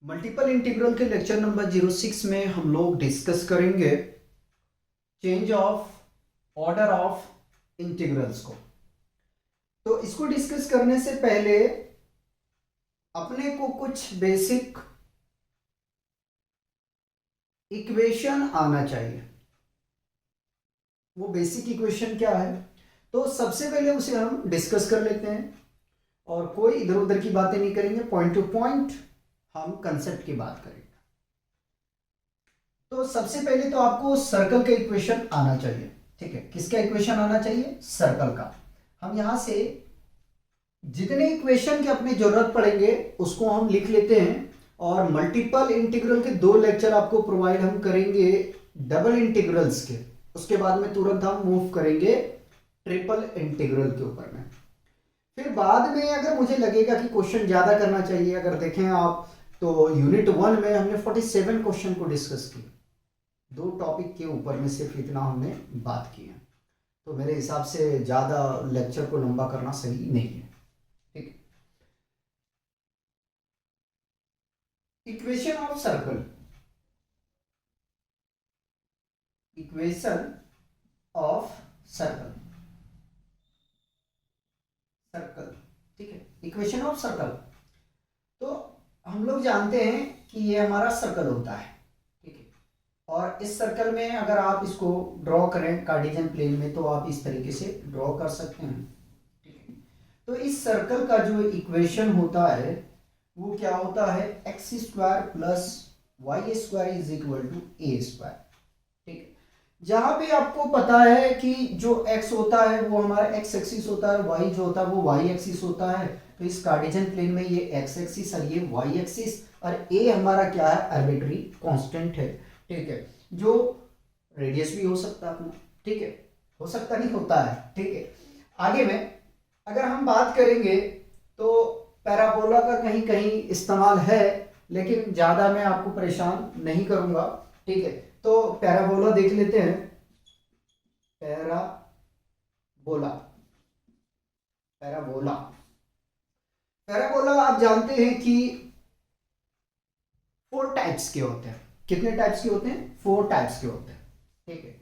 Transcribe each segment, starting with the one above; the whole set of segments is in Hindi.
मल्टीपल इंटीग्रल के लेक्चर नंबर 06 में हम लोग डिस्कस करेंगे change of order of integrals को। तो इसको डिस्कस करने से पहले अपने को कुछ बेसिक इक्वेशन आना चाहिए। वो बेसिक इक्वेशन क्या है, तो सबसे पहले उसे हम डिस्कस कर लेते हैं और कोई इधर उधर की बातें नहीं करेंगे, पॉइंट टू पॉइंट हम कंसेप्ट की बात करेंगे। तो सबसे पहले तो आपको सर्कल का इक्वेशन आना चाहिए। ठीक है, किसका इक्वेशन आना चाहिए? सर्कल का। हम यहां से जितने इक्वेशन की अपनी जरूरत पड़ेंगे उसको हम लिख लेते हैं और मल्टीपल इंटीग्रल के 2 लेक्चर आपको प्रोवाइड हम करेंगे डबल इंटीग्रल्स के। उसके बाद में तुरंत हम मूव करेंगे ट्रिपल इंटीग्रल के ऊपर में। फिर बाद में अगर मुझे लगेगा कि क्वेश्चन ज्यादा करना चाहिए, अगर देखें आप तो यूनिट 1 में हमने 47 क्वेश्चन को डिस्कस किया। 2 टॉपिक के ऊपर में सिर्फ इतना हमने बात की है, तो मेरे हिसाब से ज़्यादा लेक्चर को लंबा करना सही नहीं है। ठीक है, equation of circle, equation of circle, circle. ठीक है, इक्वेशन ऑफ सर्कल। तो हम लोग जानते हैं कि ये हमारा सर्कल होता है। ठीक है, और इस सर्कल में अगर आप इसको ड्रॉ करें कार्टेशियन प्लेन में तो आप इस तरीके से ड्रॉ कर सकते हैं। ठीक है, तो इस सर्कल का जो इक्वेशन होता है वो क्या होता है? X square plus Y square is equal to A square. ठीक है, जहां पे आपको पता है कि जो x होता है वो हमारा x एक्सिस होता है, y जो होता है वो y एक्सिस होता है। तो इस कार्टेशियन प्लेन में ये x एक्सिस और ये y एक्सिस और a हमारा क्या है? आर्बिट्री कांस्टेंट है। ठीक है, जो रेडियस भी हो सकता है अपना। ठीक है, हो सकता नहीं, होता है। ठीक है, आगे में अगर हम बात करेंगे तो पैराबोला का कहीं कहीं इस्तेमाल है, लेकिन ज़्यादा मैं आपको परेशान नहीं करूँगा। ठीक है, तो पैराबोला देख लेते हैं। पैराबोला, पैराबोला, पैराबोला आप जानते हैं कि 4 टाइप्स के होते हैं। कितने टाइप्स के होते हैं? 4 टाइप्स के होते हैं। ठीक है,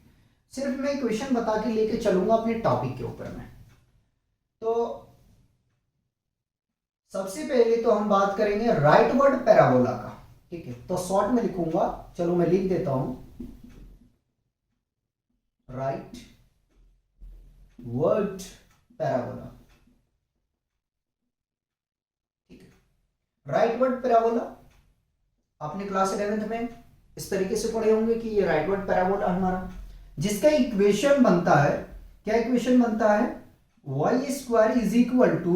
सिर्फ मैं क्वेश्चन बता के लेके चलूंगा अपने टॉपिक के ऊपर में। तो सबसे पहले तो हम बात करेंगे राइट वर्ड पैराबोला का। ठीक है, तो शॉर्ट में लिखूंगा, चलो मैं लिख देता हूं, राइट वर्ड पैराबोला। ठीक है, राइट वर्ड पैराबोला आपने क्लास 11th में इस तरीके से पढ़े होंगे कि ये राइट वर्ड पैराबोला हमारा, जिसका इक्वेशन बनता है, क्या इक्वेशन बनता है? Y square is equal to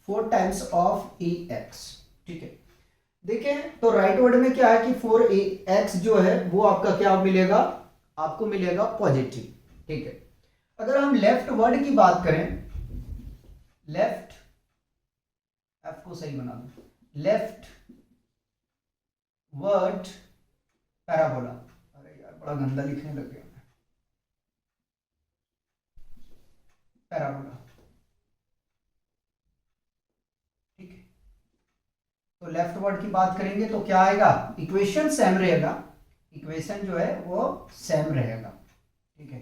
4 times of A X. ठीक है, देखें तो राइट वर्ड में क्या है कि 4ax जो है वो आपका क्या मिलेगा? आपको मिलेगा पॉजिटिव। ठीक है, अगर हम लेफ्ट वर्ड की बात करें, लेफ्ट, एफ को सही बना दो, लेफ्ट वर्ड पैराबोला। अरे यार बड़ा गंदा लिखने लग गया मैं, पैराबोला। ठीक है, तो लेफ्ट वर्ड की बात करेंगे तो क्या आएगा? इक्वेशन सेम रहेगा, इक्वेशन जो है वो सेम रहेगा। ठीक है,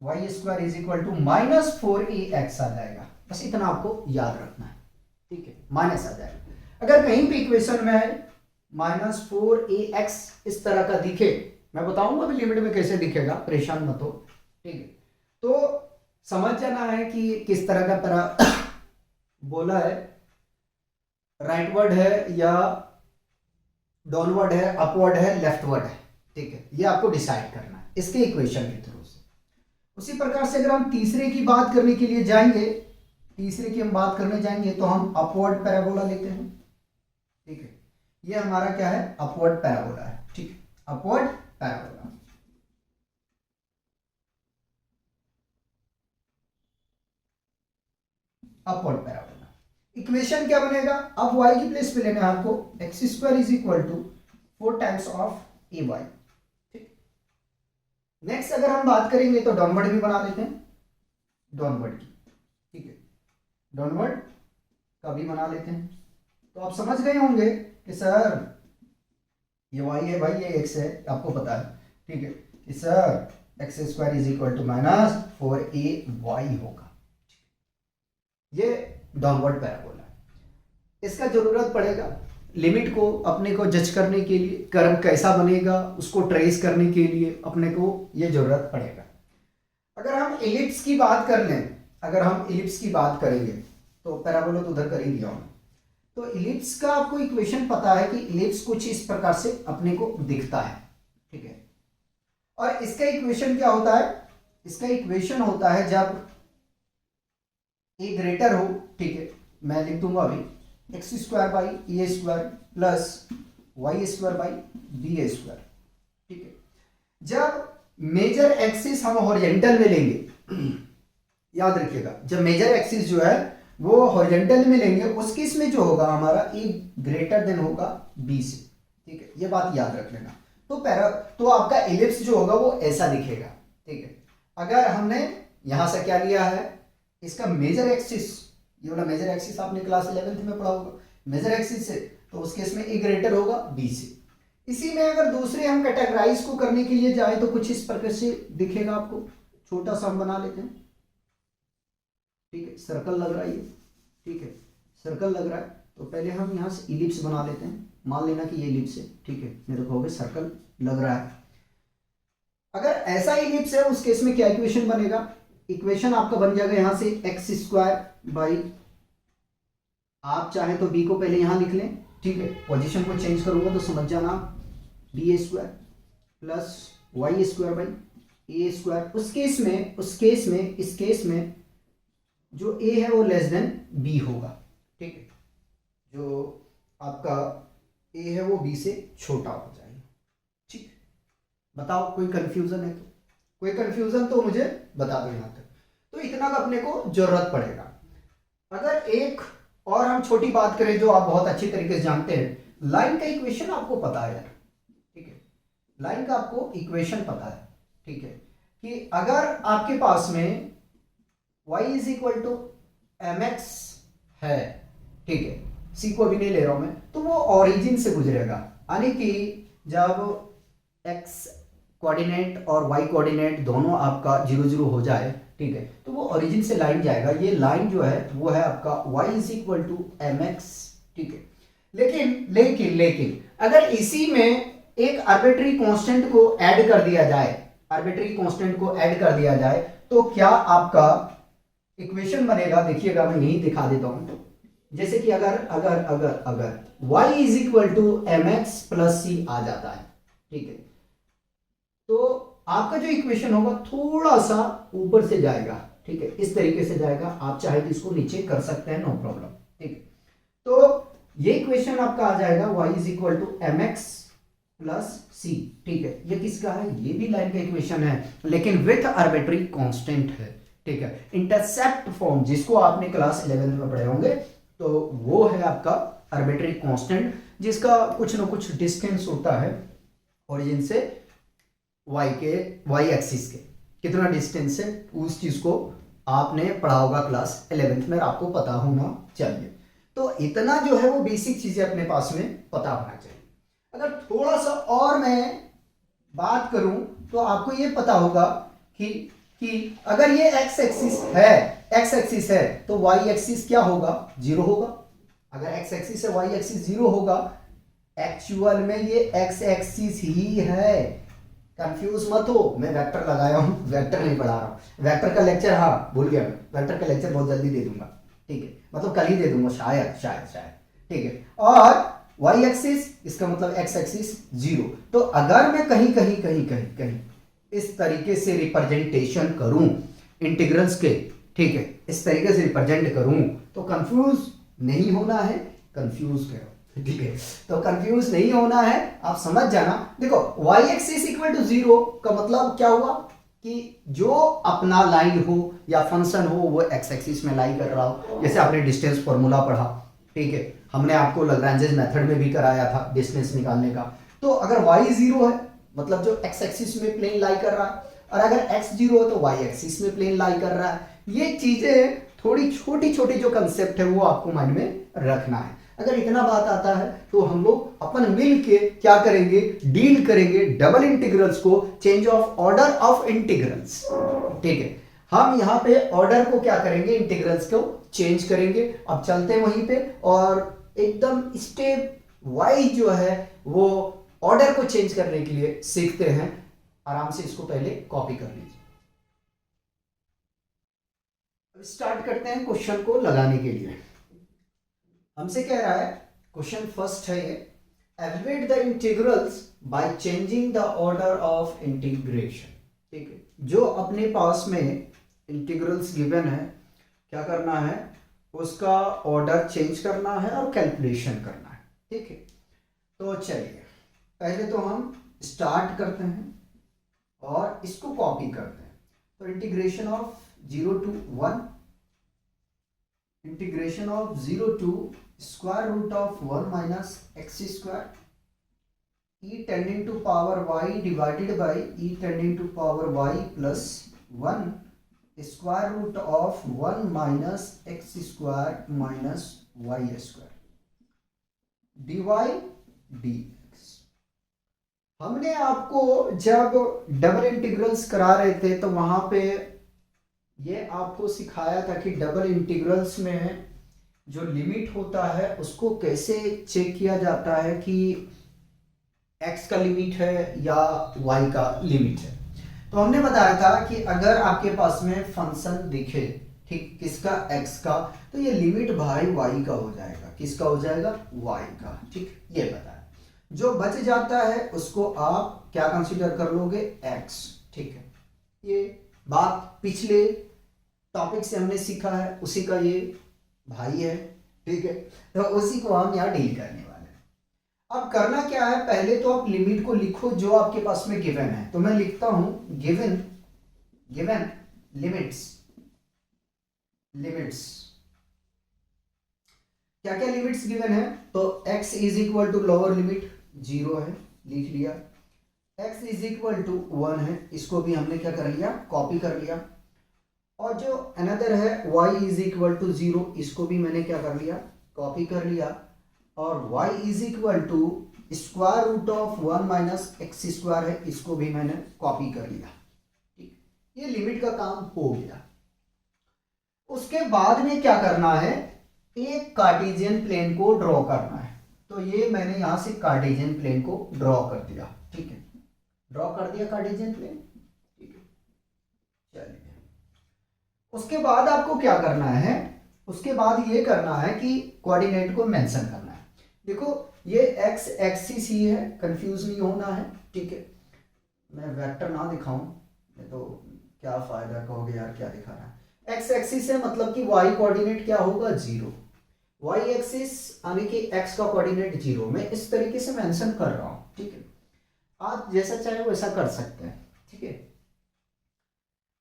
Y square is equal to -4ax आ जाएगा। बस इतना आपको याद रखना है। ठीक है, माइनस आ जाएगा। अगर कहीं भी इक्वेशन में -4ax इस तरह का दिखे, मैं बताऊंगा अभी लिमिट में कैसे दिखेगा, परेशान मत हो। ठीक है, तो समझ जाना है कि किस तरह का पैरा बोला है, राइट वर्ड है या डाउनवर्ड है, अपवर्ड है, लेफ्टवर्ड है। ठीक है, ये आपको डिसाइड करना है इसके इक्वेशन के थ्रू से। उसी प्रकार से अगर हम तीसरे की बात करने के लिए जाएंगे, तीसरे की हम बात करने जाएंगे तो हम अपवर्ड पैराबोला लेते हैं। ठीक है, ये हमारा क्या है? अपवर्ड पैराबोला है। ठीक है, upward parabola, upward parabola. Equation क्या बनेगा? अब y की प्लेस पे लेना है आपको, X square is equal to 4 times of A Y. ठीक, नेक्स्ट अगर हम बात करेंगे तो डाउनवर्ड भी बना लेते हैं, डाउनवर्ड की। ठीक है, डाउनवर्ड का भी बना लेते हैं। तो आप समझ गए होंगे कि सर ये y है भाई, ये x है, आपको पता है, ठीक है, कि sir X square is equal to minus 4ay होगा। ये डाउनवर्ड पैराबोला है, इसका जरूरत पड़ेगा लिमिट को अपने को जज करने के लिए, कर्व कैसा बनेगा उसको ट्रेस करने के लिए अपने को ये जरूरत पड़ेगा। अगर हम एलिप्स की बात कर लें, अगर हम एलिप्स की बात करेंगे तो पैराबोला तो उधर कर ही दिया हूं। तो एलिप्स का आपको इक्वेशन पता है कि एलिप्स कुछ इस प्रकार से अपने को दिखता है, ठीक है। और इसका इक्वेशन क्या होता है, इसका इक्वेशन होता है जब ए ग्रेटर हो, ठीक है, मैं लिख दूंगा अभी X square by A square plus Y square by B square, ठीक है। जब मेजर एक्सिस हम हॉरिजॉन्टल में लेंगे, याद रखिएगा, जब मेजर एक्सिस जो है वो हॉरिजॉन्टल में लेंगे उस केस में जो होगा हमारा ए ग्रेटर देन होगा बी से, ठीक है, ये बात याद रख लेना। तो आपका एलिप्स जो होगा वो ऐसा दिखेगा, ठीक है। अगर हमने यहां से क्या लिया है, इसका मेजर एक्सिस, ये वाला मेजर एक्सिस आपने क्लास 11th में पढ़ा होगा, मेजर एक्सिस से, तो उस केस में ए ग्रेटर होगा बी से। इसी में अगर दूसरे हम कैटेगराइज को करने के लिए जाए तो कुछ इस प्रकार से दिखेगा आपको, छोटा सा हम बना लेते हैं, ठीक है, सर्कल लग रहा है ये, ठीक है, सर्कल लग रहा है। तो पहले हम यहाँ से इलिप्स बना लेते हैं, मान लेना कि ये इलिप्स है, ठीक है, मेरे को हो सर्कल लग रहा है। अगर ऐसा इलिप्स है उस केस में क्या इक्वेशन बनेगा, इक्वेशन आपका बन जाएगा यहां से एक्स स्क्वायर बाई, आप चाहे तो बी को पहले यहां लिख लें, ठीक है, पोजीशन को चेंज करूंगा तो समझ जाना, B square plus Y square by A square. उस केस में इस केस में जो ए है वो लेस देन बी होगा, ठीक है, जो आपका ए है वो बी से छोटा हो जाएगा, ठीक। बताओ कोई कंफ्यूजन है तो, कोई कंफ्यूजन तो मुझे बता दो यहां तक। तो इतना का अपने को जरूरत पड़ेगा। अगर एक और हम छोटी बात करें जो आप बहुत अच्छी तरीके से जानते हैं, लाइन का इक्वेशन आपको पता है, ठीक है, लाइन का आपको इक्वेशन पता है, ठीक है, कि अगर आपके पास में y is equal to M X है, ठीक है, सी को अभी नहीं ले रहा हूं मैं, तो वो ओरिजिन से गुजरेगा, यानी कि जब x कोऑर्डिनेट और y कोऑर्डिनेट दोनों आपका 0 0 हो जाए, ठीक है, तो वो ओरिजिन से लाइन जाएगा। ये लाइन जो है वो है आपका y is equal to M X, ठीक है। लेकिन अगर इसी में एक आर्बिट्री कांस्टेंट को ऐड कर दिया जाए, आर्बिट्री कांस्टेंट को ऐड कर दिया जाए, तो क्या आपका इक्वेशन बनेगा, देखिएगा मैं यही दिखा देता हूं। जैसे कि अगर y is equal to M x plus C आ जाता है, ठीक है, तो आपका जो इक्वेशन होगा थोड़ा सा ऊपर से जाएगा, ठीक है, इस तरीके से जाएगा। आप चाहे तो इसको नीचे कर सकते हैं, नो प्रॉब्लम, ठीक है। तो ये इक्वेशन आपका आ जाएगा y is equal to M x plus c, ठीक है। ये किसका है, ये भी लाइन का इक्वेशन है, लेकिन विथ आर्बिट्री कांस्टेंट है, ठीक है। इंटरसेप्ट फॉर्म जिसको आपने क्लास 11th में पढ़े होंगे, तो वो है आपका आर्बिट्री कांस्टेंट, जिसका कुछ ना कुछ डिस्टेंस होता है ओरिजिन से वाई एक्सिस के, कितना डिस्टेंस है उस चीज को आपने पढ़ा होगा क्लास 11th में, आपको पता होना चाहिए। तो इतना जो है वो बेसिक चीजें अपने पास में पता होना चाहिए। अगर थोड़ा सा और मैं बात करूं तो आपको ये पता होगा कि अगर ये एक्स एक्सिस है तो वाई एक्सिस क्या होगा, 0 होगा। अगर एक्स एक्सिस है वाई एक्सिस 0 होगा। एक्चुअल में ये एक्स एक्सिस ही है, कंफ्यूज मत हो, मैं वेक्टर लगाया हूं, वेक्टर नहीं पढ़ा रहा हूं। वेक्टर का लेक्चर, हाँ भूल गया मैं, वेक्टर का लेक्चर बहुत जल्दी दे दूंगा, ठीक है, मतलब कल ही दे दूंगा, शायद, ठीक है। और वाई एक्सिस, इसका मतलब एक्स एक्सिस 0। तो अगर मैं कहीं इस तरीके से रिप्रेजेंटेशन करूं इंटीग्रल्स के, ठीक है, इस तरीके से रिप्रेजेंट करूं तो कंफ्यूज नहीं होना है, कंफ्यूज करो, ठीक है, तो कंफ्यूज नहीं होना है, आप समझ जाना। देखो y एक्सिस इक्वल टू 0 का मतलब क्या हुआ कि जो अपना लाइन हो या फंक्शन हो वो x एक्सिस में लाई कर रहा हो। जैसे आपने डिस्टेंस फॉर्मूला पढ़ा, ठीक है, हमने आपको लैग्रेंजेस मेथड में भी कराया था डिस्टेंस निकालने का। तो अगर y 0 है मतलब जो x एक्सिस में प्लेन लाई कर रहा है, और अगर x 0 है तो y एक्सिस में प्लेन लाई कर रहा है। ये चीजें थोड़ी छोटी छोटी जो कंसेप्ट है वो आपको माइंड में रखना है। अगर इतना बात आता है तो हम लोग अपन मिल के क्या करेंगे, डील करेंगे डबल इंटीग्रल्स को, change of order of integrals. ठीक है, हम यहाँ पे ऑर्डर को क्या करेंगे, इंटीग्रल्स को चेंज करेंगे। अब चलते हैं वहीं पे और एकदम स्टेप वाइज जो है वो ऑर्डर को चेंज करने के लिए सीखते हैं। आराम से इसको पहले कॉपी कर लीजिए। अब स्टार्ट करते हैं क्वेश्चन को लगाने के लिए। हमसे कह रहा है, क्वेश्चन फर्स्ट है ये, evaluate the integrals by changing the order of integration. ठीक है, जो अपने पास में इंटीग्रल्स गिवन है, क्या करना है, उसका ऑर्डर चेंज करना है और कैलकुलेशन करना है। ठीक है, तो चलिए पहले तो हम स्टार्ट करते हैं और इसको कॉपी करते हैं। तो integration of 0 to 1, integration of 0 to square root of 1 minus X square, e tending to power y divided by e tending to power y plus 1 square root of 1 minus X square minus Y square dy dx। हमने आपको जब डबल इंटीग्रल्स करा रहे थे तो वहां पे ये आपको सिखाया था कि डबल इंटीग्रल्स में जो लिमिट होता है उसको कैसे चेक किया जाता है कि x का लिमिट है या y का लिमिट है। तो हमने बताया था कि अगर आपके पास में फंक्शन दिखे, ठीक, किसका, x का, तो ये लिमिट भाई y का हो जाएगा। किसका हो जाएगा, y का। ठीक, ये बताया। जो बच जाता है उसको आप क्या कंसीडर कर लोगे, x। ठीक है, ये बात पिछले टॉपिक से हमने सीखा है, उसी का ये भाई है। ठीक है, तो उसी को हम यहाँ डील करने वाले हैं। अब करना क्या है, पहले तो आप लिमिट को लिखो जो आपके पास में गिवन है। तो मैं लिखता हूं गिवन लिमिट्स। क्या क्या लिमिट्स गिवन है, तो x is equal to lower limit 0 है, लिख लिया। x इज इक्वल टू 1 है, इसको भी हमने क्या कर लिया, कॉपी कर लिया। और जो अनदर है y इज इक्वल टू 0, इसको भी मैंने क्या कर लिया, कॉपी कर लिया। और y is equal to square root of 1 minus X square है, इसको भी मैंने कॉपी कर लिया। ठीक, ये लिमिट का काम हो गया। उसके बाद में क्या करना है, एक कार्टेशियन प्लेन को ड्रॉ करना है। तो ये मैंने यहां से कार्टेशियन प्लेन को ड्रॉ कर दिया। ठीक है, ड्रॉ कर दिया कार्टेशियन प्लेन। ठीक है, चलिए उसके बाद आपको क्या करना है, उसके बाद ये करना है कि कोऑर्डिनेट को मेंशन करना है। देखो ये x एक्सिस ही है, कंफ्यूज नहीं होना है। ठीक है, मैं वेक्टर ना दिखाऊं तो क्या फायदा, कहोगे यार क्या दिखा रहा है। x एक्सिस है मतलब कि y कोऑर्डिनेट क्या होगा, 0। y एक्सिस यानी कि x का कोऑर्डिनेट 0, मैं इस तरीके से मेंशन कर रहा हूं। ठीक है, आप जैसा चाहे वैसा कर सकते हैं। ठीक है,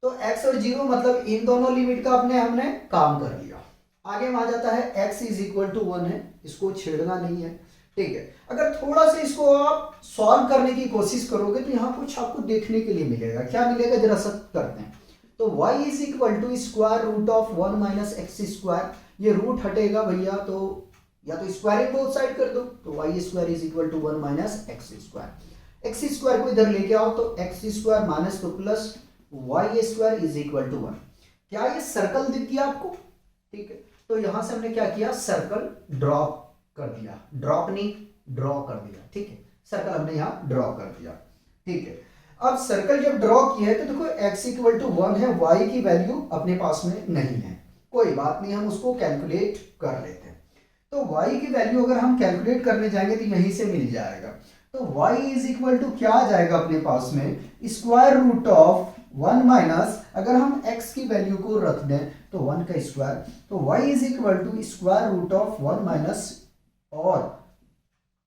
तो x और 0 मतलब इन दोनों लिमिट का हमने काम कर लिया। आगे में आ जाता है x इज इक्वल टू 1 है, इसको छेड़ना नहीं है। ठीक है, अगर थोड़ा सा इसको आप सॉल्व करने की कोशिश करोगे तो यहाँ कुछ आपको देखने के लिए मिलेगा। क्या मिलेगा, जरा सब करते हैं। तो y is equal to square root of 1 minus X square, ये रूट हटेगा भैया, तो या तो स्क्वायरिंग बोथ साइड कर दो, तो y square is equal to 1 minus X square. X square को इधर लेके आओ तो एक्स स्क्वायर माइनस तो plus Y square is equal to 1। क्या ये सर्कल दिख गया आपको? ठीक है, तो यहां से हमने क्या किया, सर्कल ड्रॉप कर दिया, ड्रॉप नहीं ड्रॉ कर दिया। ठीक है, सर्कल हमने यहां ड्रॉ कर दिया। ठीक है, अब सर्कल जब ड्रॉ किया है तो देखो x इक्वल टू 1 है, y की वैल्यू अपने पास में नहीं है, कोई बात नहीं, हम उसको कैलकुलेट कर लेते हैं। तो y की वैल्यू अगर हम कैलकुलेट करने जाएंगे तो यहीं से मिल जाएगा। तो y इज इक्वल टू क्या आ जाएगा अपने पास में, स्क्वायर रूट ऑफ 1 माइनस, अगर हम x की वैल्यू को रख दें तो 1 का स्क्वायर, तो y is equal to square root of 1 minus, और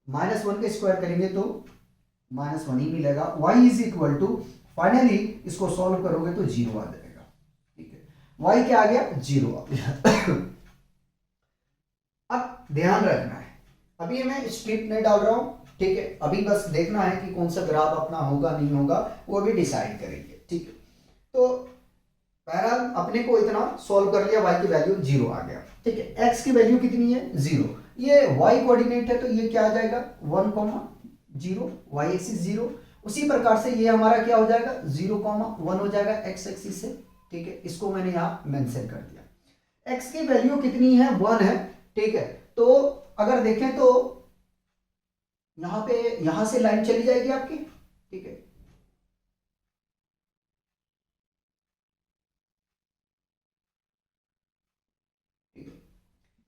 माइनस 1 का स्क्वायर करेंगे तो माइनस 1 ही मिलेगा। y is equal to, finally इसको सॉल्व करोगे तो 0 आ जाएगा। ठीक है, y क्या आ गया, 0 आ गया। अब ध्यान रखना है, अभी मैं स्ट्रिप नहीं डाल रहा हूं। ठीक है, अभी बस देखना है कि कौन सा ग्राफ अपना होगा नहीं होगा, वो भी डिसाइड करेंगे। ठीक है, तो बहरहाल अपने को इतना सॉल्व कर लिया, y की वैल्यू 0 आ गया, ठीक है। x की वैल्यू कितनी है 0, ये y कोऑर्डिनेट है तो ये क्या आ जाएगा 1,0, y एक्सिस 0। उसी प्रकार से ये हमारा क्या हो जाएगा 0,1 हो जाएगा x एक्सिस से, ठीक है। इसको मैंने यहाँ मेंशन कर दिया। x की वैल्यू कितनी है 1 है, ठीक है। तो अगर देखें तो यहाँ पे यहां से लाइन चली जाएगी आपकी, ठीक है।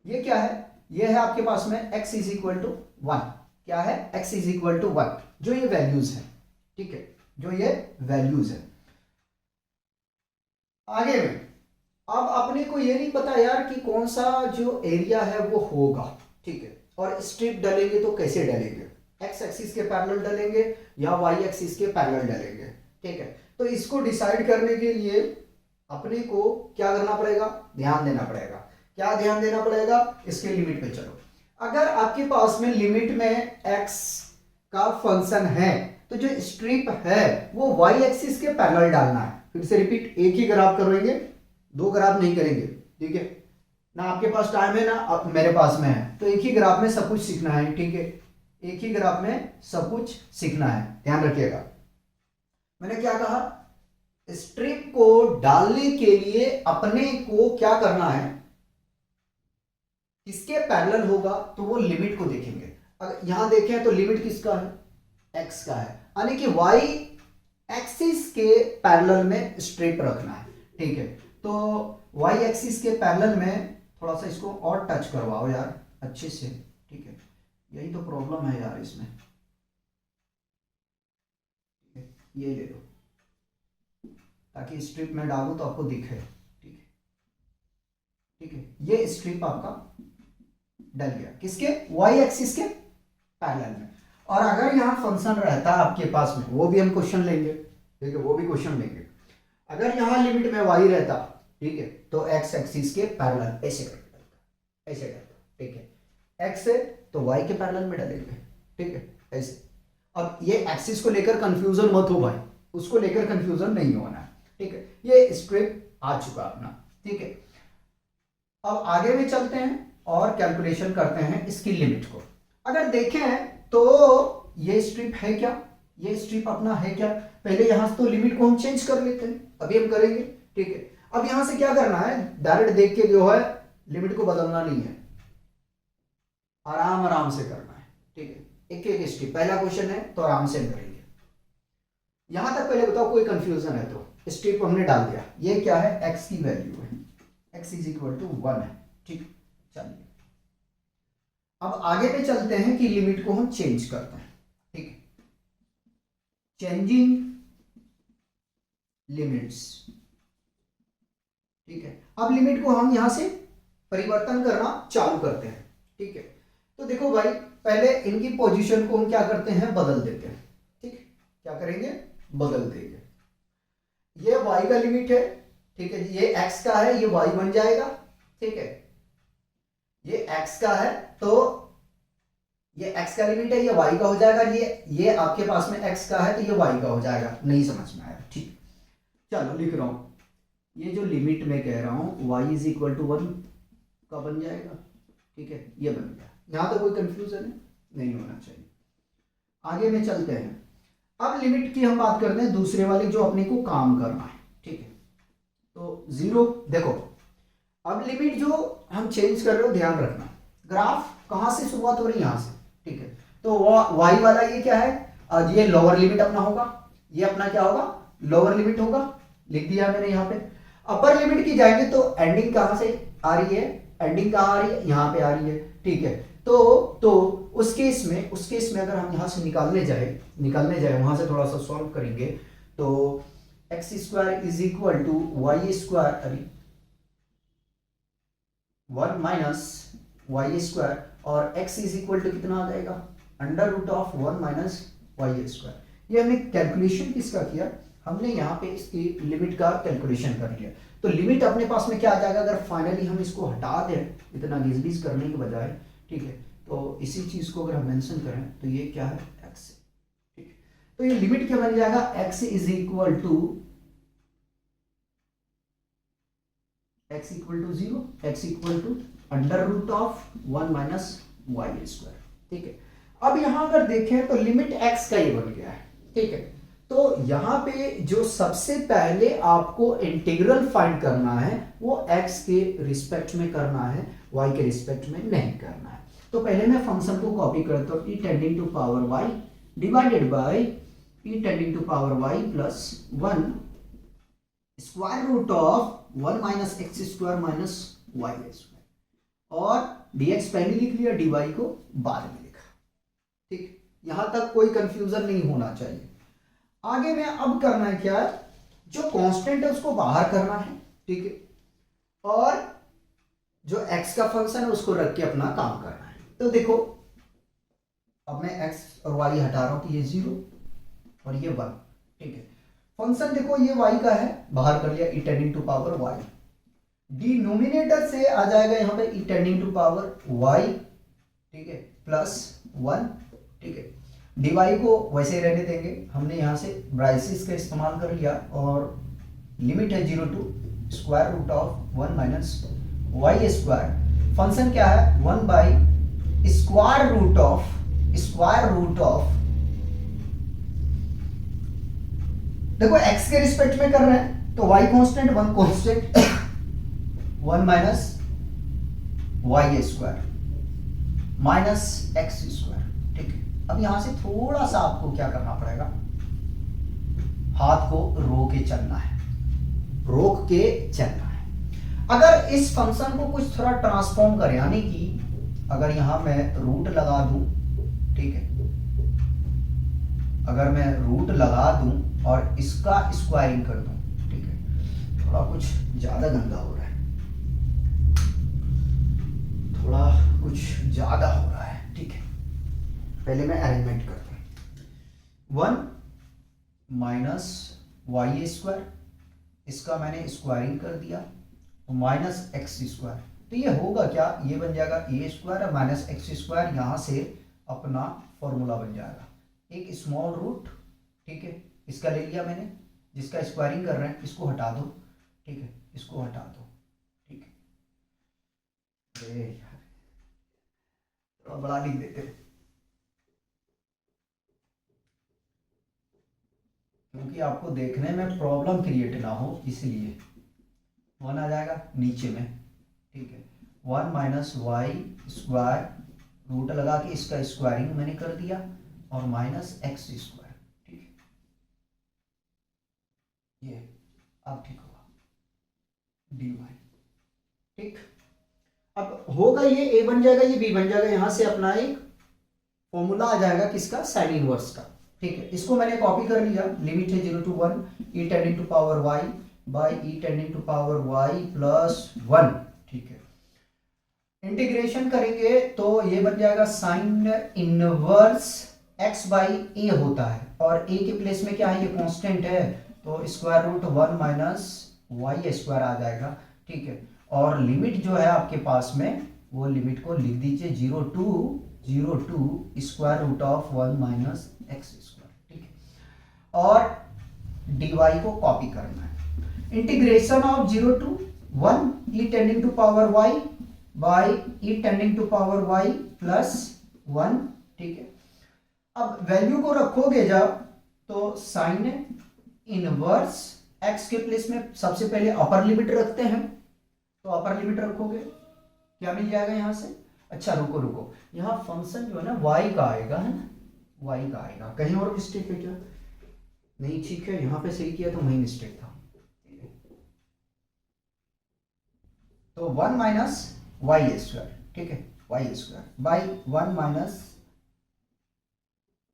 ये क्या है, ये है आपके पास में x इज इक्वल टू 1, क्या है x इज इक्वल टू 1, जो ये वैल्यूज है, ठीक है, जो ये वैल्यूज है। आगे में अब अपने को ये नहीं पता यार कि कौन सा जो एरिया है वो होगा, ठीक है। और स्ट्रिप डालेंगे तो कैसे डालेंगे, x एक्सिस के पैरेलल डालेंगे या y एक्सिस के पैरेलल डालेंगे, ठीक है। तो इसको डिसाइड करने के लिए अपने को क्या करना पड़ेगा, ध्यान देना पड़ेगा। क्या ध्यान देना पड़ेगा, इसके लिमिट पे चलो। अगर आपके पास में लिमिट में x का फंक्शन है तो जो स्ट्रिप है वो y एक्सिस के पैरेलल डालना है। फिर से रिपीट, एक ही ग्राफ करेंगे, दो ग्राफ नहीं करेंगे, ठीक है ना। आपके पास टाइम है ना, मेरे पास में है, तो एक ही ग्राफ में सब कुछ सीखना है, ठीक है। एक ही ग्राफ में सब कुछ सीखना है, ध्यान रखिएगा। मैंने क्या कहा, स्ट्रिप को डालने के लिए अपने को क्या करना है, किसके पैरेलल होगा तो वो लिमिट को देखेंगे। अगर यहां देखें तो लिमिट किसका है, x का है, यानी कि y एक्सिस के पैरेलल में स्ट्रिप रखना है, ठीक है। तो y एक्सिस के पैरेलल में थोड़ा सा इसको और टच करवाओ यार अच्छे से, ठीक है। यही तो प्रॉब्लम है यार इसमें, ये ले लो ताकि स्ट्रिप में डालूं तो आपको दिखे, ठीक है, ठीक है। ये स्ट्रिप आपका डल गया किसके, y एक्सिस के पैरेलल में। और अगर यहां फंक्शन रहता है आपके पास में, वो भी हम क्वेश्चन लेंगे, ठीक है, वो भी क्वेश्चन लेंगे। अगर यहां लिमिट में y रहता, ठीक है, तो x एक्सिस के पैरेलल ऐसे करता, ऐसे करता, ठीक है। x है तो y के पैरेलल में डालेंगे, ठीक है, ऐसे। अब ये एक्सिस को लेकर कंफ्यूजन मत हो भाई, उसको लेकर कंफ्यूजन नहीं होना है, ठीक है। ये स्ट्रिप आ चुका अपना, ठीक है। अब आगे में चलते हैं और कैलकुलेशन करते हैं इसकी लिमिट को। अगर देखें तो ये स्ट्रिप है क्या, ये स्ट्रिप अपना है क्या, पहले यहां से तो लिमिट को हम चेंज कर लेते हैं, अभी हम करेंगे, ठीक है। अब यहां से क्या करना है, डायरेक्ट देख के जो है लिमिट को बदलना नहीं है, आराम आराम से करना है, ठीक है। एक एक स्ट्रिप, पहला क्वेश्चन है तो आराम से करेंगे। यहां तक पहले बताओ कोई कंफ्यूजन है तो। स्ट्रिप हमने डाल दिया, ये क्या है x की वैल्यू है, x इज इक्वल टू 1 है, ठीक। चलिए अब आगे पे चलते हैं कि लिमिट को हम चेंज करते हैं, ठीक है। चेंजिंग लिमिट्स, ठीक है। अब लिमिट को हम यहां से परिवर्तन करना चालू करते हैं, ठीक है। तो देखो भाई, पहले इनकी पोजीशन को हम क्या करते हैं, बदल देते हैं, ठीक। क्या करेंगे, बदल देंगे। ये y का लिमिट है, ठीक है, ये x का है, ये y बन जाएगा, ठीक है। ये x का है तो ये x का लिमिट है, ये y का हो जाएगा। ये आपके पास में x का है तो ये y का हो जाएगा। नहीं समझ में आया, ठीक। चलो लिख रहा हूं, ये जो लिमिट में कह रहा हूं y इज इक्वल टू 1 का बन जाएगा, ठीक है, ये बन गया। यहां तो कोई कंफ्यूजन है नहीं होना चाहिए। आगे में चलते हैं। अब लिमिट की हम बात करते हैं दूसरे वाली जो अपने को काम करना है, ठीक है। तो 0, देखो अब लिमिट जो हम चेंज कर रहे हो, ध्यान रखना, ग्राफ कहां से शुरुआत हो रही है, यहां से, ठीक है। तो y वाला ये क्या है, ये लोअर लिमिट अपना होगा, ये अपना क्या होगा, लोअर लिमिट होगा, लिख दिया मैंने यहाँ पे। अपर लिमिट की जाएंगे तो एंडिंग कहां से आ रही है, एंडिंग कहां आ रही है, यहां पे आ रही है, ठीक है। तो उस केस में अगर हम यहां से निकालने जाए वहां से थोड़ा सा सॉल्व करेंगे तो X square is equal to Y square, अरे 1 माइनस वाई स्क्वायर, और x इज इक्वल टू कितना आ जाएगा, under root of 1 minus Y square. ये हमने कैलकुलेशन किसका किया, हमने यहाँ पे इसकी लिमिट का कैलकुलेशन कर लिया। तो लिमिट अपने पास में क्या आ जाएगा, अगर फाइनली हम इसको हटा दें इतना घिस करने के बजाय, ठीक है, तो इसी चीज को अगर हम मेंशन करें तो ये क्या है, x, ठीक है। तो ये लिमिट क्या बन जाएगा, x is equal to x equal to 0, x equal to under root of 1 minus Y square. ठीक है, अब यहां अगर देखें तो लिमिट x का ये बन गया है। ठीक है, तो यहां पे जो सबसे पहले आपको इंटीग्रल फाइंड करना है वो x के रिस्पेक्ट में करना है, y के रिस्पेक्ट में नहीं करना है। तो पहले मैं फंक्शन को कॉपी करता हूं, e tending to power y divided by e tending to power y plus 1 square root of 1 minus X square minus Y square, और dx पहले लिख लिया, dy को बाद में लिखा। ठीक, यहां तक कोई कंफ्यूजन नहीं होना चाहिए। आगे में अब करना है क्या है, जो कांस्टेंट है उसको बाहर करना है। ठीक है, और जो x का फंक्शन है उसको रख के अपना काम करना है। तो देखो अब मैं x और y हटा रहा हूं, तो ये 0 और ये 1। ठीक है, फंक्शन देखो ये y का है, बाहर कर लिया, e tending to power y, denominator से आ जाएगा यहां पे e tending to power y। ठीक है, प्लस 1। ठीक है, dy को वैसे ही रहने देंगे, हमने यहां से ब्राइसिस का इस्तेमाल कर लिया, और लिमिट है 0 to square root of 1 minus Y square. Function क्या है, 1 बाई स्क्वायर रूट ऑफ देखो x के रिस्पेक्ट में कर रहे हैं तो y constant 1 constant 1 minus Y square minus X square. ठीक है, अब यहां से थोड़ा सा आपको क्या करना पड़ेगा, हाथ को रोक के चलना है, अगर इस फंक्शन को कुछ थोड़ा ट्रांसफॉर्म करें, यानी कि अगर यहां मैं रूट लगा दूं, ठीक है, अगर मैं रूट लगा दूं और इसका स्क्वायरिंग कर दूं, ठीक है, थोड़ा कुछ ज्यादा गंदा हो रहा है, थोड़ा कुछ ज्यादा हो रहा है। ठीक है, पहले मैं अरेंजमेंट करता हूं, 1 माइनस वाई स्क्वायर, इसका मैंने स्क्वायरिंग कर दिया, माइनस एक्स स्क्वायर, तो ये होगा क्या, ये बन जाएगा ए स्क्वायर माइनस एक्स स्क्वायर, यहां से अपना फॉर्मूला बन जाएगा एक स्मॉल रूट। ठीक है, इसका ले लिया मैंने, जिसका स्क्वायरिंग कर रहे हैं इसको हटा दो। ठीक है, इसको हटा दो। ठीक है, अरे यार थोड़ा बड़ा लिख देते हैं, क्योंकि आपको देखने में प्रॉब्लम क्रिएट ना हो, इसलिए 1 आ जाएगा नीचे में। ठीक है, 1 माइनस वाई स्क्वायर, रूट लगा के इसका स्क्वायरिंग मैंने कर दिया, और माइनस एक्स स्क्वायर। ठीक है, ये अब ठीक होगा डी वाई। ठीक, अब होगा ये ए बन जाएगा, ये बी बन जाएगा, यहां से अपना एक फॉर्मूला आ जाएगा किसका, साइन इनवर्स का। ठीक है, इसको मैंने कॉपी कर लिया, लिमिट है 0 to 1 E tending to power Y by E tending to power Y plus 1। ठीक है, इंटीग्रेशन करेंगे तो ये बन जाएगा sine inverse x by A होता है, और a के प्लेस में क्या है, ये कांस्टेंट है, तो square root 1 minus Y square आ जाएगा। ठीक है, और लिमिट जो है आपके पास में, वो लिमिट को लिख दीजिए 0 to square root of 1 minus X square. ठीक है, और dy को कॉपी करना है, integration of 0 to 1 E tending to power y by E tending to power y plus 1। ठीक है, अब वैल्यू को रखोगे जब, तो साइन इनवर्स x के प्लेस में सबसे पहले अपर लिमिट रखते हैं, तो अपर लिमिट रखोगे क्या मिल जाएगा यहां से। अच्छा रुको, यहां फंक्शन जो है ना y का आएगा, है ना, y का आएगा, कहीं और मिस्टेक है क्या, नहीं, ठीक है, यहां पे सही किया तो वही मिस्टेक था। तो 1 माइनस वाई स्क्वायर, ठीक है, Y square by 1 minus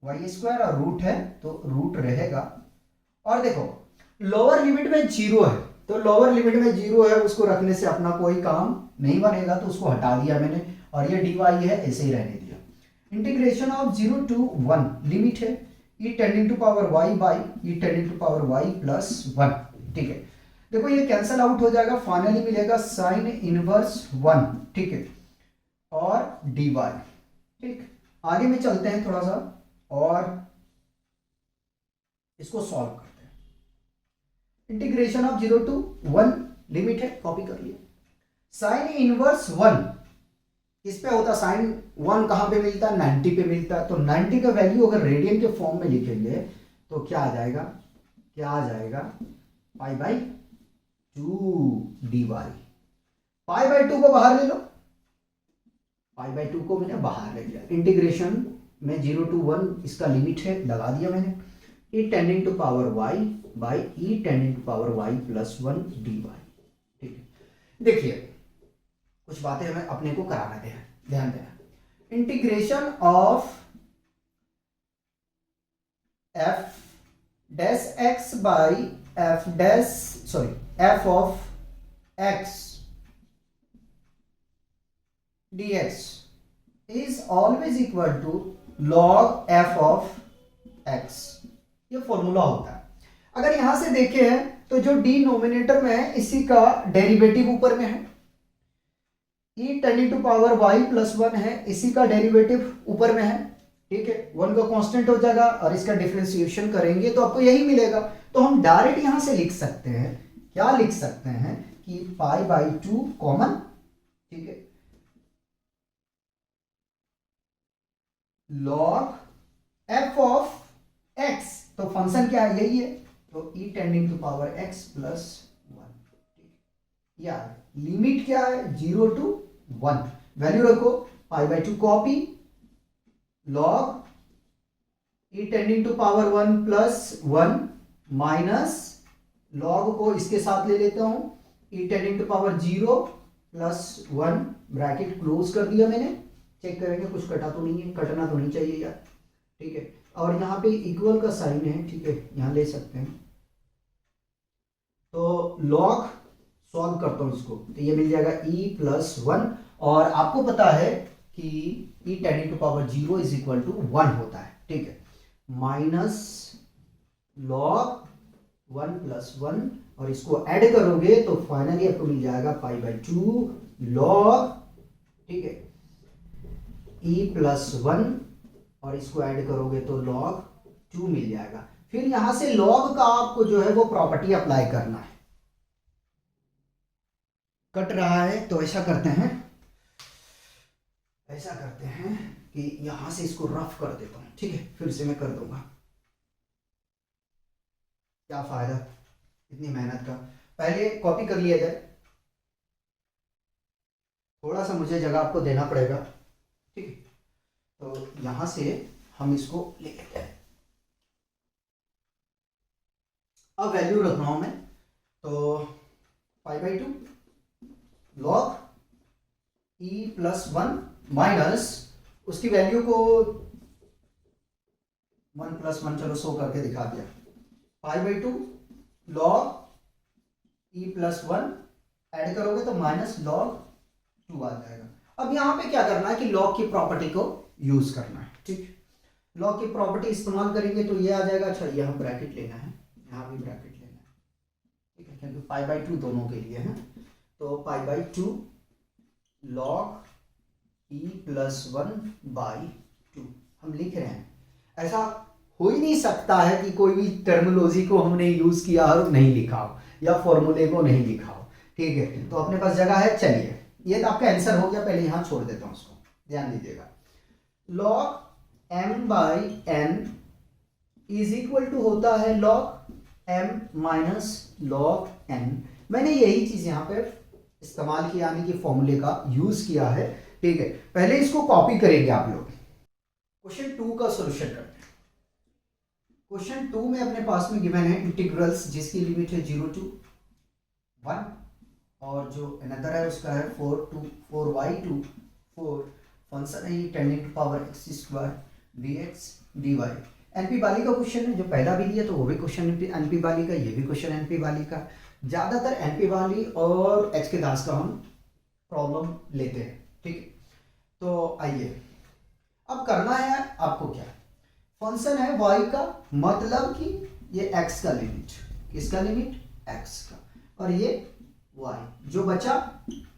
Y square, और रूट है तो रूट रहेगा। और देखो लोअर लिमिट में 0 है, तो लोअर लिमिट में 0 है, उसको रखने से अपना कोई काम नहीं बनेगा, तो उसको हटा दिया मैंने, और ये dy है ऐसे ही रहने दिया। इंटीग्रेशन ऑफ 0 टू 1, लिमिट है e tending to power y by e tending to power y plus 1। ठीक है, देखो ये कैंसल आउट हो जाएगा, फाइनली मिलेगा साइन इनवर्स 1। ठीक है, और dy। ठीक, आगे में चलते हैं थोड़ा सा, और इसको सॉल्व करते हैं। इंटीग्रेशन ऑफ 0 टू 1, लिमिट है, कॉपी कर लिया, साइन इनवर्स 1 किस पे होता है? साइन 1 कहां पे मिलता है? 90 पे मिलता है। तो 90 का वैल्यू अगर रेडियन के फॉर्म में लिखेंगे तो क्या आ जाएगा? क्या आ जाएगा? पाई बाई 2 dy। पाई बाई 2 को बाहर ले लो, पाई बाई 2 को मैंने बाहर ले लिया। इंटीग्रेशन में 0 to 1 इसका लिमिट है, लगा दिया मैंने। e tending to power y by e tending to power y plus 1 dy। ठीक है, देखिए कुछ बातें हमें अपने को कराना है, ध्यान देना। Integration of f dash x by f dash sorry f of x dx is always equal to log f of x। ये फॉर्मूला होता है। अगर यहां से देखें तो जो डिनोमिनेटर में है इसी का डेरिवेटिव ऊपर में है, e tending to power y plus 1 है, इसी का डेरिवेटिव ऊपर में है। ठीक है, 1 का कांस्टेंट हो जाएगा और इसका डिफरेंशिएशन करेंगे तो आपको यही मिलेगा। तो हम डायरेक्ट यहां से लिख सकते हैं, क्या लिख सकते हैं कि पाई बाई 2 कॉमन, ठीक है, log f ऑफ x, तो फंक्शन क्या है? यही है, तो e tending to power x plus 1। या लिमिट क्या है? 0 to 1, वैल्यू रखो pi by 2 copy, log e tending to power 1 plus 1 minus log को इसके साथ ले लेता हूं, e tending to power 0 plus 1, bracket close कर दिया मैंने। चेक करेंगे कुछ कटा तो नहीं है, कटना तो नहीं चाहिए यार। ठीक है, और यहाँ पे इक्वल का साइन है, ठीक है, यहाँ ले सकते हैं। तो लॉग सॉल्व करता हूँ इसको, तो ये मिल जाएगा e प्लस 1, और आपको पता है कि e tending to power 0 is equal to 1 होता है। ठीक है, माइनस लॉग 1 प्लस 1, और इसको ऐड करोगे तो फाइनली आपको मिल जाएगा पाई बाई 2 लॉग, ठीक है, e प्लस 1, और इसको ऐड करोगे तो log 2 मिल जाएगा। फिर यहां से log का आपको जो है वो प्रॉपर्टी अप्लाई करना है। कट रहा है तो ऐसा करते हैं, ऐसा करते हैं कि यहां से इसको रफ कर देता हूं। ठीक है, फिर से मैं कर दूंगा, क्या फायदा इतनी मेहनत का। पहले कॉपी कर लिया जाए, थोड़ा सा मुझे जगह आपको देना पड़ेगा। ठीक है, तो यहां से हम इसको ले लेते हैं। अब वैल्यू रख रहा हूं मैं, तो पाई by 2 log e plus 1 minus उसकी वैल्यू को 1 प्लस 1 चलो 100 करके दिखा दिया, पाई by 2 log e plus 1 add करोगे तो माइनस लॉग 2 आ जाएगा। अब यहां पे क्या करना है कि लॉग की प्रॉपर्टी को यूज करना है। ठीक, लॉग की प्रॉपर्टी इस्तेमाल करेंगे तो ये आ जाएगा। अच्छा, यहाँ ब्रैकेट लेना है, यहाँ भी ब्रैकेट लेना है, ठीक है, क्योंकि पाई बाई 2 दोनों के लिए है। तो पाई by 2 log e plus 1 by 2 हम लिख रहे हैं। ऐसा हो ही नहीं सकता है कि कोई भी टर्मिनोलॉजी को हमने यूज किया और नहीं लिखा हो, या फॉर्मूले को नहीं लिखा हो। ठीक है, तो अपने पास जगह है। चलिए, ये तो आपका आंसर हो गया, पहले यहां छोड़ देता हूं उसको, ध्यान दीजिएगा। log m by n is equal to होता है log m minus log n। मैंने यही चीज यहां पे इस्तेमाल किया, यानी कि फॉर्मूले का यूज किया है। ठीक है, पहले इसको कॉपी करेंगे आप लोग। क्वेश्चन 2 का सॉल्यूशन करते हैं। क्वेश्चन 2 में अपने पास में गिवन है इंटीग्रल्स जिसकी लिमिट है 0 to 1, और जो अनदर है उसका है 4y to 4, फंक्शन है ये tending to power x square dx dy। NP वाली का क्वेश्चन है, जो पहला भी दिया तो वो भी क्वेश्चन एनपी वाली का, ये भी क्वेश्चन एनपी वाली का। ज्यादातर एनपी वाली और एक्स के दास का हम प्रॉब्लम लेते हैं। ठीक है, तो आइए अब करना है आपको क्या, फंक्शन है y का, मतलब कि ये x का लिमिट, किसका लिमिट? x का, और ये y, जो बचा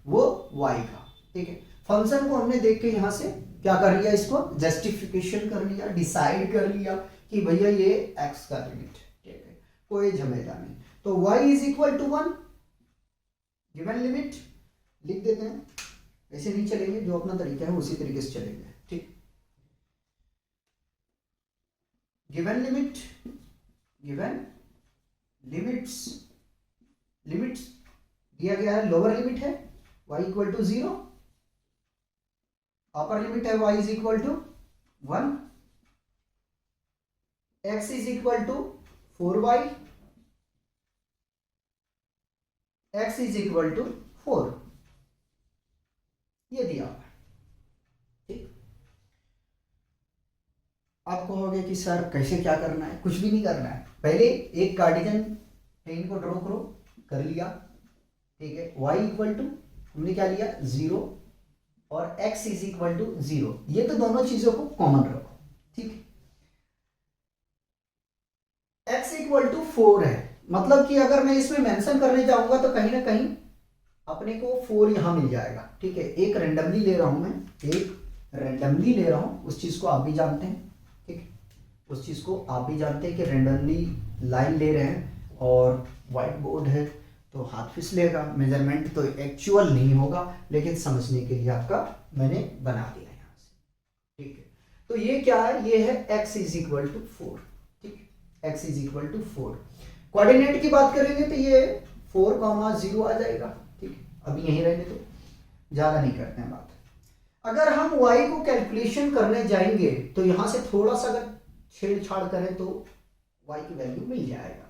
वो y का। ठीक है, फंक्शन को हमने देख के यहां से क्या कर लिया, इसको जस्टिफिकेशन कर लिया, डिसाइड कर लिया कि भैया ये x का लिमिट। ठीक है, कोई झमेला नहीं। तो y is equal to 1, given limit, लिख देते हैं, ऐसे नहीं चलेंगे, जो अपना तरीका है उसी तरीके से चलेंगे। ठीक, given limit, given limits, limits दिया गया है, लोअर लिमिट है y equal to 0, upper limit है y is equal to 1, x is equal to 4y, x is equal to 4, ये दिया हुआ है। ठीक, आप कहोगे कि सर कैसे क्या करना है? कुछ भी नहीं करना है, पहले एक कार्टेशियन प्लेन को ड्रॉ करो, कर लिया, ठीक है, y इक्वल टू हमने क्या लिया 0 और x इज इक्वल टू 0, ये तो दोनों चीजों को कॉमन रखो। ठीक है, x इक्वल टू 4 है, मतलब कि अगर मैं इसमें मेंशन करने जाऊंगा तो कहीं ना कहीं अपने को 4 यहां मिल जाएगा। ठीक है, एक रेंडमली ले रहा हूं मैं, एक रेंडमली ले रहा हूं, उस चीज को आप भी जानते हैं। ठीक है, उस चीज को आप भी जानते हैं कि रेंडमली लाइन ले रहे हैं और व्हाइट बोर्ड है तो हाथ फिसलेगा, मेजरमेंट तो एक्चुअल नहीं होगा, लेकिन समझने के लिए आपका मैंने बना दिया यहां से। ठीक है, तो ये क्या है, ये है x इज इक्वल टू 4। ठीक है, x is equal to 4। Coordinate की बात करेंगे तो ये 4,0 आ जाएगा। ठीक है, अभी यहीं रहने दो, ज्यादा नहीं करते हैं बात। अगर हम y को कैलकुलेशन करने जाएंगे तो यहां से थोड़ा सा अगर छेड़छाड़ करें तो y की वैल्यू मिल जाएगा।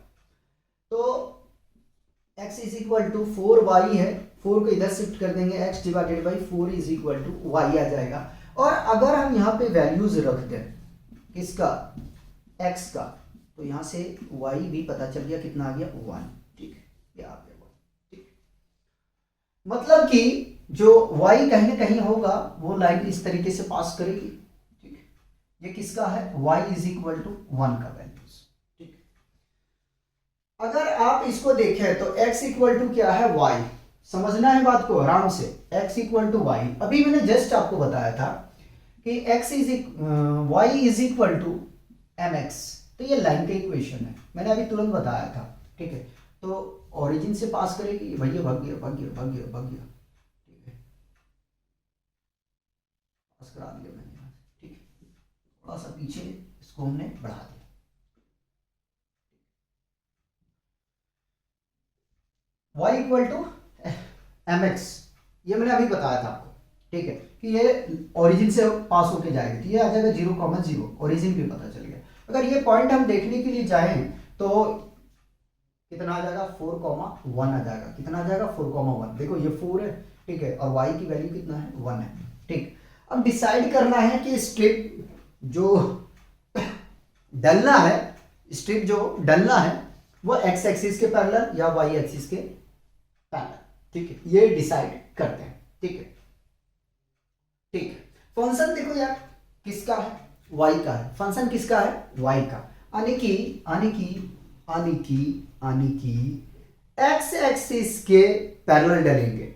तो x is equal to 4y है, 4 को इधर शिफ्ट कर देंगे, x divided by 4 is equal to y आ जाएगा। और अगर हम यहाँ पे वैल्यूज रख दें किसका, x का, तो यहाँ से y भी पता चल गया, कितना आ गया 1। ठीक है, ये आ गया 1। ठीक, मतलब कि जो y कहीं ना कहीं होगा वो लाइन इस तरीके से पास करेगी। ठीक है, ये किसका है, y इज इक्वल टू 1 का वैल्यूज। अगर आप इसको देखें तो x इक्वल टू क्या है, y, समझना है बात को आराम से, x इक्वल टू y, अभी मैंने जस्ट आपको बताया था कि y is equal to mx, तो ये लाइन का इक्वेशन है, मैंने अभी तुरंत बताया था। ठीक है, तो ओरिजिन से पास करेगी, भैया भाग गया भाग गया भाग गया भाग गया। ठीक है, पास करा दिया मैंने यहाँ से। ठीक है, थोड़ा सा पीछे इसको हमने बढ़ा दिया। y इक्वल टू mx, ये मैंने अभी बताया था आपको। ठीक है, कि ये ओरिजिन से पास होके जाएगी, तो ये आ जाएगा 0,0, ओरिजिन भी पता चल गया। अगर ये पॉइंट हम देखने के लिए जाएं तो कितना आ जाएगा, 4,1 आ जाएगा। कितना आ जाएगा, 4,1। देखो ये 4 है, ठीक है, और y की वैल्यू कितना है, 1 है। ठीक, अब डिसाइड करना है कि स्ट्रिप जो डलना है, स्ट्रिप जो डलना है वो x एक्सिस के पैरेलल या y एक्सिस के पैरेलल। ठीक है, ये डिसाइड करते हैं। ठीक है, ठीक है, फंक्शन देखो यार किसका है, y का है, फंक्शन किसका है, y का, आने की x एक्सिस के पैरेलल डलेंगे।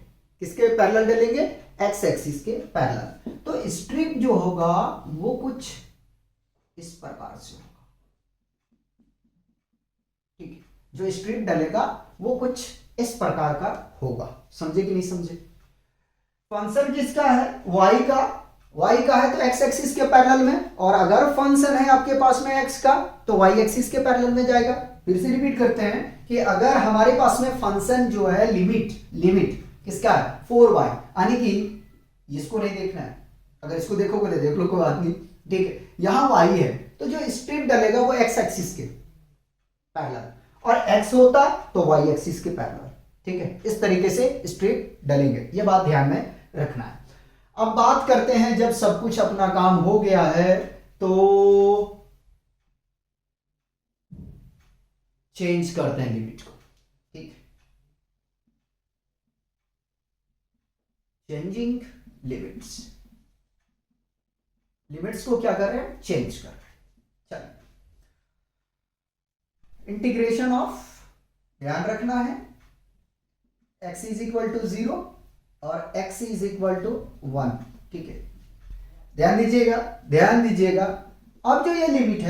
किसके पैरेलल डलेंगे, x एक्सिस के पैरेलल। तो स्ट्रिप जो होगा वो कुछ इस प्रकार से होगा। ठीक है, जो स्ट्रिप डलेगा वो कुछ इस प्रकार का होगा। समझे कि नहीं समझे? फंक्शन किसका है, y का है तो x एक्सिस के पैरेलल में, और अगर फंक्शन है आपके पास में x का तो y एक्सिस के पैरेलल में जाएगा। फिर से रिपीट करते हैं कि अगर हमारे पास में फंक्शन जो है लिमिट किसका है, 4y, यानी कि इसको नहीं देखना है, अगर इसको देखोगे तो देख लो, कोई बात नहीं। ठीक है, यहां y है तो जो स्ट्रिप डलेगा वो x एक्सिस के पैरेलल, और x होता तो y एक्सिस के पैरेलल। ठीक है, इस तरीके से स्ट्रिप डलेंगे, ये बात ध्यान में रखना है। अब बात करते हैं, जब सब कुछ अपना काम हो गया है तो चेंज करते हैं लिमिट को। ठीक, चेंजिंग लिमिट्स को क्या कर रहे हैं, चेंज कर रहे हैं। चलिए, इंटीग्रेशन ऑफ, ध्यान रखना है, x इज इक्वल टू 0 और x इज इक्वल टू 1। ठीक है, ध्यान दीजिएगा। अब जो ये लिमिट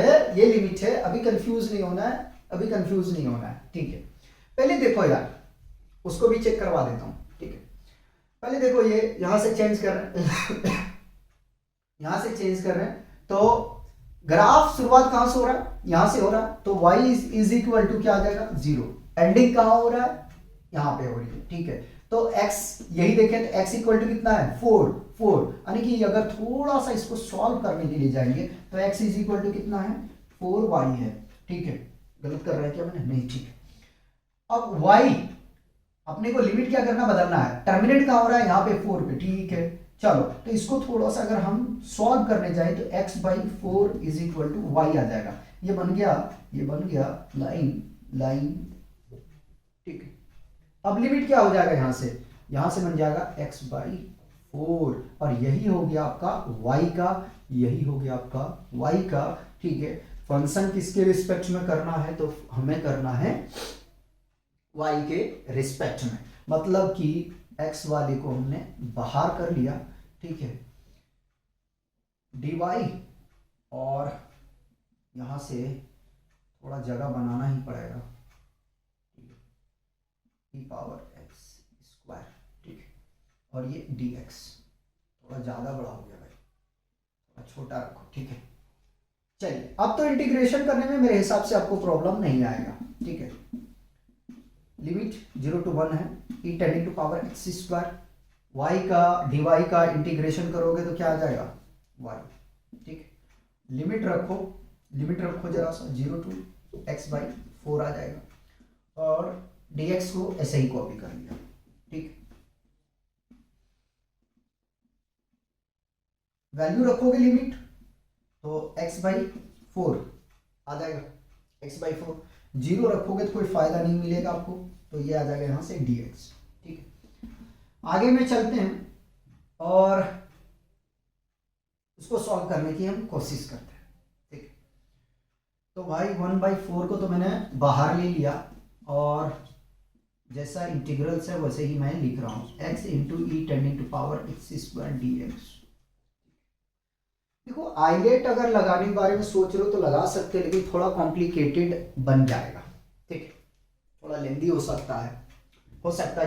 है, अभी कंफ्यूज नहीं होना है। ठीक है, पहले देखो यार, उसको भी चेक करवा देता हूं। ठीक है, पहले देखो ये यहां से चेंज कर रहे हैं यहां से चेंज कर रहे हैं, तो ग्राफ शुरुआत कहां से हो रहा है, यहां से हो रहा है, तो y इज इक्वल टू क्या आ जाएगा 0। एंडिंग कहां हो रहा है, यहां पे हो रही है, ठीक है। तो x यही देखें तो x इक्वल टू कितना है 4 यानी कि अगर थोड़ा सा इसको सॉल्व करने के लिए जाएंगे तो x इज इक्वल टू कितना है 4y है, ठीक है। गलत कर रहा है क्या मैंने, नहीं, ठीक है। अब y अपने को लिमिट क्या करना, बदलना है, टर्मिनेट कहां हो रहा है यहाँ पे 4 पे, ठीक है। चलो तो इसको थोड़ा सा अगर हम सॉल्व करने जाए तो x by 4 is equal to y आ जाएगा। ये बन गया लाइन, ठीक है। अब लिमिट क्या हो जाएगा, यहां से बन जाएगा x बाई 4 और यही हो गया आपका y का, यही हो गया आपका y का, ठीक है। फंक्शन किसके रिस्पेक्ट में करना है, तो हमें करना है y के रिस्पेक्ट में, मतलब कि x वाले को हमने बाहर कर लिया, ठीक है, dy, और यहां से थोड़ा जगह बनाना ही पड़ेगा, e पावर x स्क्वायर, ठीक है, और ये dx थोड़ा ज्यादा बड़ा हो गया भाई, थोड़ा छोटा रखो, ठीक है। चलिए अब तो इंटीग्रेशन करने में मेरे हिसाब से आपको प्रॉब्लम नहीं आएगा, ठीक है। लिमिट 0 to 1 है, e tending to power x square, y का dy का इंटीग्रेशन करोगे तो क्या आ जाएगा y, ठीक है। लिमिट रखो जरा सा, 0 to x बाई 4 आ जाएगा, और dx को ऐसे ही कॉपी कर लिया, ठीक। वैल्यू रखोगे लिमिट तो x बाई 4 आ जाएगा, x बाई 4, 0 रखोगे तो कोई फायदा नहीं मिलेगा आपको, तो ये आ जाएगा यहां से dx, ठीक है। आगे में चलते हैं और इसको सॉल्व करने की हम कोशिश करते हैं, ठीक है। तो भाई 1/4 को तो मैंने बाहर ले लिया, और जैसा इंटीग्रल्स है वैसे ही मैं लिख रहा हूं, x into e tending to power x square dx। देखो आइलेट अगर लगाने के बारे में सोच रहे हो तो लगा सकते हैं, लेकिन थोड़ा कॉम्प्लिकेटेड बन जाएगा, ठीक है, थोड़ा लेंदी हो सकता है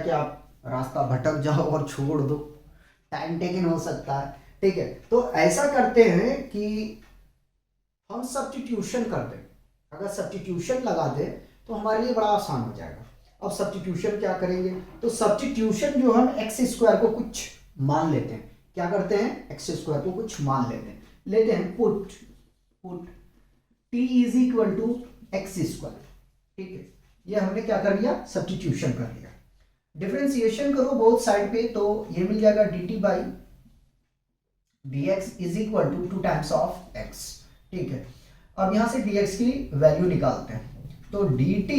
कि आप रास्ता भटक जाओ और छोड़ दो, टाइम टेकिंग हो सकता है, ठीक है। तो ऐसा करते हैं कि हम सब्स्टिट्यूशन कर दें, अगर सब्स्टिट्यूशन लगा दें तो हमारे लिए बड़ा आसान हो जाएगा। अब सब्स्टिट्यूशन क्या करेंगे, तो सब्स्टिट्यूशन जो हम एक्स स्क्वायर को कुछ मान लेते हैं, क्या करते हैं, एक्स स्क्वायर को कुछ मान लेते हैं, put t is equal to x square, ठीक है। ये हमने क्या कर लिया, सब्स्टिट्यूशन कर लिया। डिफरेंशिएशन करो बोथ साइड पे, तो ये मिल जाएगा dt by dx is equal to 2 times of x, ठीक है। अब यहां से dx की वैल्यू निकालते हैं, तो dt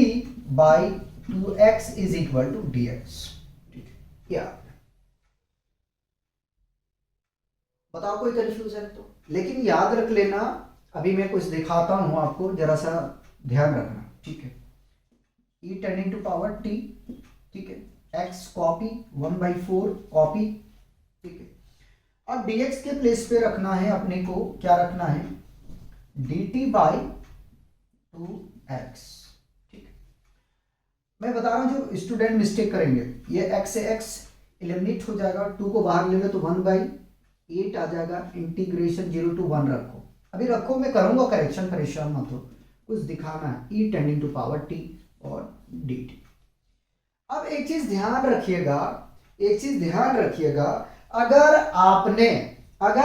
by 2x is equal to dx, ठीक है। या बताओ कोई कंफ्यूजन तो, लेकिन याद रख लेना, अभी मैं कुछ दिखाता हूं आपको, जरा सा ध्यान रखना, ठीक है। e tending to power t, ठीक है, x कॉपी 1/4 कॉपी, ठीक है। अब dx के प्लेस पे रखना है अपने को, क्या रखना है, dt बाई 2x, ठीक है। मैं बता रहा हूं जो स्टूडेंट मिस्टेक करेंगे, ये x से x एलिमिनेट हो जाएगा, 2 को बाहर लेंगे तो 1/8 आ जाएगा, इंटीग्रेशन 0 to 1 रखो, अभी रखो, मैं करूंगा करेक्शन, परेशान मत हो, कुछ दिखाना है, e tending to power t और dt। अब एक चीज ध्यान रखिएगा, अगर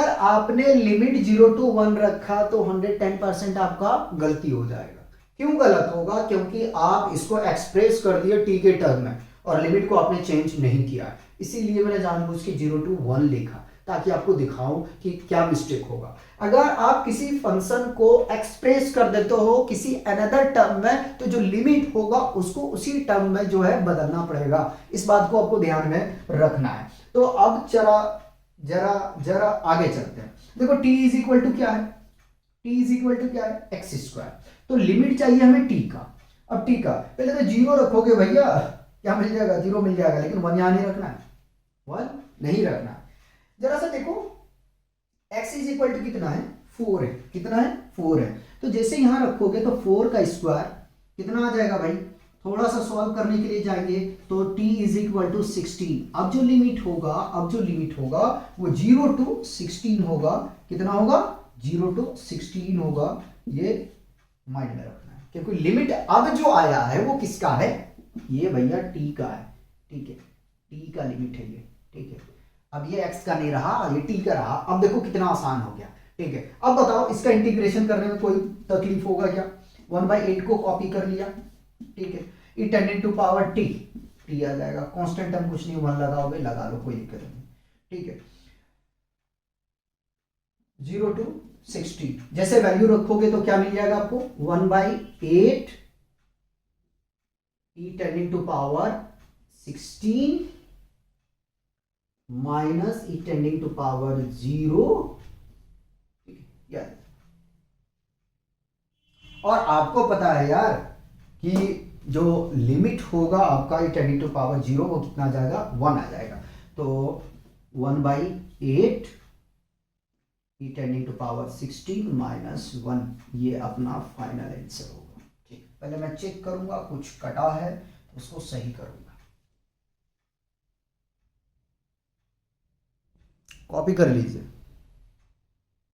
आपने लिमिट 0 to 1 रखा तो 110% आपका गलती हो जाएगा। क्यों गलत होगा, क्योंकि आप इसको एक्सप्रेस कर दिए t के टर्म में और लिमिट को आपने चेंज नहीं किया, इसीलिए मैंने जानबूझ के 0 to 1 लिखा, ताकि आपको दिखाऊं कि क्या मिस्टेक होगा। अगर आप किसी फंक्शन को एक्सप्रेस कर देते हो किसी अनदर टर्म में, तो जो लिमिट होगा उसको उसी टर्म में जो है बदलना पड़ेगा, इस बात को आपको ध्यान में रखना है। तो अब जरा आगे चलते हैं। देखो t इज इक्वल टू क्या है, एक्स स्क्वायर, तो लिमिट चाहिए हमें t का। अब t का पहले तो 0 रखोगे भैया, क्या मिल जाएगा, 0 मिल जाएगा, लेकिन 1 यहां नहीं रखना है, 1 नहीं रखना है। जरा सा देखो x इज इक्वल टू कितना है, 4 है, कितना है, 4 है, तो जैसे यहां रखोगे तो 4 का स्क्वायर कितना आ जाएगा भाई, थोड़ा सा सॉल्व करने के लिए जाएंगे तो t इज इक्वल टू 16। अब जो लिमिट होगा वो 0 to 16 होगा। कितना होगा? 0 to 16 होगा। ये माइंड में रखना है, क्योंकि लिमिट अब जो आया है वो किसका है? ये भैया t का है। ठीक है, t का लिमिट है ये। ठीक है, अब ये x का नहीं रहा, ये t का रहा। अब देखो कितना आसान हो गया। ठीक है, अब बताओ इसका इंटीग्रेशन करने में कोई तकलीफ होगा क्या? 1/8 को कॉपी कर लिया। ठीक है, e tending to power t, t आ जाएगा। कांस्टेंट टर्म कुछ नहीं, 1 लगाओगे लगा लो, कोई दिक्कत नहीं। ठीक है, 0 to 16 जैसे वैल्यू रखोगे तो क्या मिल जाएगा आपको? 1/8 e tending to power 16 minus e tending to power 0। और आपको पता है यार कि जो लिमिट होगा आपका ई टेंडिंग टू पावर 0 वो कितना आ जाएगा? 1 आ जाएगा। तो 1/8 e tending to power 16 minus 1, ये अपना फाइनल आंसर होगा। ठीक, पहले मैं चेक करूंगा कुछ कटा है तो उसको सही करूंगा। कॉपी कर लीजिए।